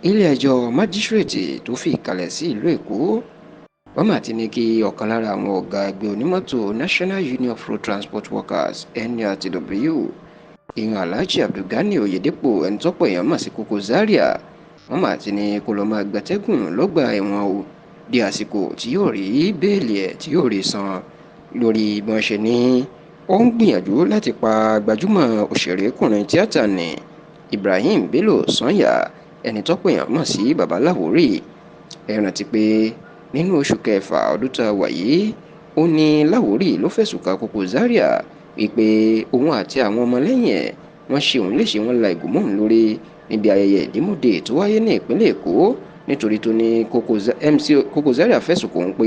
ilé-ẹjọ́ májísrèètì tó fi ìkàlẹ̀ sí ìlú èkó wọ́n mà ti ní kí ọ̀kan lára àwọn ọ̀gá ẹgbẹ́ onímọ́tò National Union of Road Transport Workers NURTW ìyẹn Alhaji Abdulgani Oyedepo ẹni tọ́pọ̀ èèyàn mọ̀ sí Koko Zaria wọ́n mà ti ní kó lọ́ọ́ máa gbatẹ́gùn lọ́gbà ẹ̀wọ̀n o di àsìkò tí yóò rí bẹ́ẹ̀lì ẹ̀ tí yóò rí san lórí bí wọ́n ṣe ní ó ń gbìyànjú láti pa gbajúmọ̀ òṣèrékùnrin tíátà ní Ibrahim Bello Sanya ẹni tọ́pọ̀ èèyàn mọ̀ sí Baba Lawori ẹ rántí pé nínú oṣù kẹfà ọdún tá a wà yìí ó ní Lawori ló fẹ̀sùn kàn Koko Zaria wípé òun àti àwọn ọmọlẹ́yìn ẹ̀ wọ́n ṣe òun léṣe wọn la ìgò mọ́ òun lórí níbi ayẹyẹ ìdímúdè tó wáyé ní ìpínlẹ̀ Èkó nítorí tó ní Koko Zaria fẹ̀sùn kàn òun pé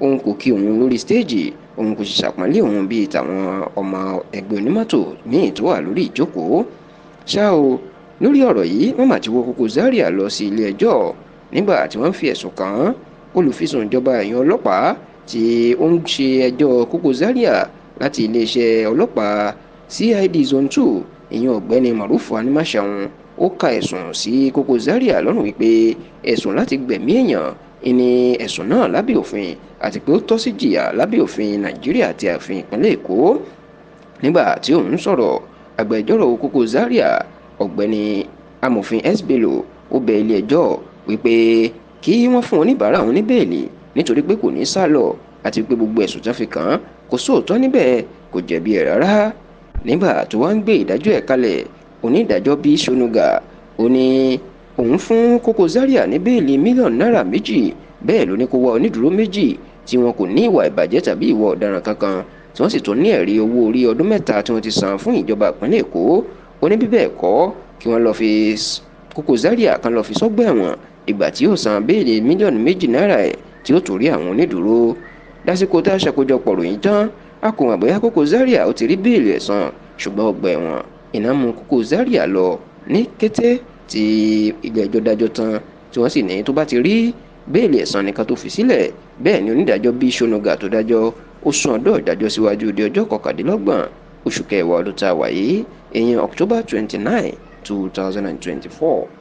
òun kò kí òun lórí stéèjì òun kò sì ṣàpọ́nlé òun bíi tàwọn ọmọ ẹgbẹ́ onímọ́tò míì tó wà lórí ìjókòó ṣá o lórí ọ̀rọ̀ yìí wọ́n mà ti wọ́ Koko Zaria lọ sí ilé ẹjọ́ nígbà tí wọ́n fi ẹ̀sùn kàn án olùfisùn ìjọba ẹ̀yìn ọlọ́pàá tí ó ń ṣe ẹjọ́ Koko Zaria láti iléeṣẹ́ ọlọ́pàá CID Zone 2 ìyẹn ọ̀gbẹ́ni Marufu Animashaun ó ka ẹ̀sùn sí Koko Zaria lọ́rùn wípé ẹ̀sùn láti gbẹ̀mí èèyàn ìní ẹ̀sùn náà lábẹ́ òfin àti pé ó tọ́ sí jìyà lábẹ́ òfin Nàìjíríà àti òfin ìpínlẹ̀ Èkó nígbà tí òun sọ̀rọ̀ agbẹjọ́rò Koko Zaria ọ̀gbẹ́ni amòfin S. Bello ó bẹ ilé ẹjọ́ wípé kí wọ́n fún oníbàárà òun ní bẹ́ẹ̀lì nítorí pé kò ní sálọ àti pé gbogbo ẹ̀sùn tó fi kàn án kò sóòótọ́ níbẹ̀ kò jẹ̀bi ẹ̀ rárá nígbà tó wá ń gbé ìdájọ́ ẹ̀ kalẹ̀ onídàájọ́ B. Sonuga ó ní òun fún Koko Zaria ní bẹ́ẹ̀lì mílíọ̀nù náírà 2 bẹ́ẹ̀ ló ní kó wá onídùúró 2 tí wọn kò ní ìwà ìbàjẹ́ tàbí ìwà ọ̀daràn kankan tí wọ́n sì tún ní ẹ̀rí owó orí ọdún 3 tí wọ́n ti san fún ìjọba ìpínlẹ̀ Èkó ó ní bí bẹ́ẹ̀ kọ́ kí wọ́n lọ fi Koko Zaria kan lọ fi sọ́gbà ẹ̀wọ̀n ìgbà tí yóò san bẹ́ẹ̀lì mílíọ̀nù 2 náírà ẹ̀ tí ó tún rí àwọn onídùúró lásìkò tá a ṣàkójọpọ̀ ròyìn tán a kò mọ̀ bóyá Koko Zaria ó ti rí bẹ́ẹ̀lì ẹ̀ san ṣùgbọ́n ọgbà ẹ̀wọ̀n iná mú Koko Zaria lọ ní kété tí ilé ẹjọ́ dájọ́ tán tí wọ́n sì ní tó bá ti rí bẹ́ẹ̀lì ẹ̀ san nìkan tó fi sílẹ̀ bẹ́ẹ̀ ni onídàájọ́ B. Sonuga tó dájọ́ ó sún ọjọ́ ìdájọ́ síwájú di ọjọ́ 29 oṣù kẹwàá ọdún tá a wà yìí ìyẹn October 29, 2024.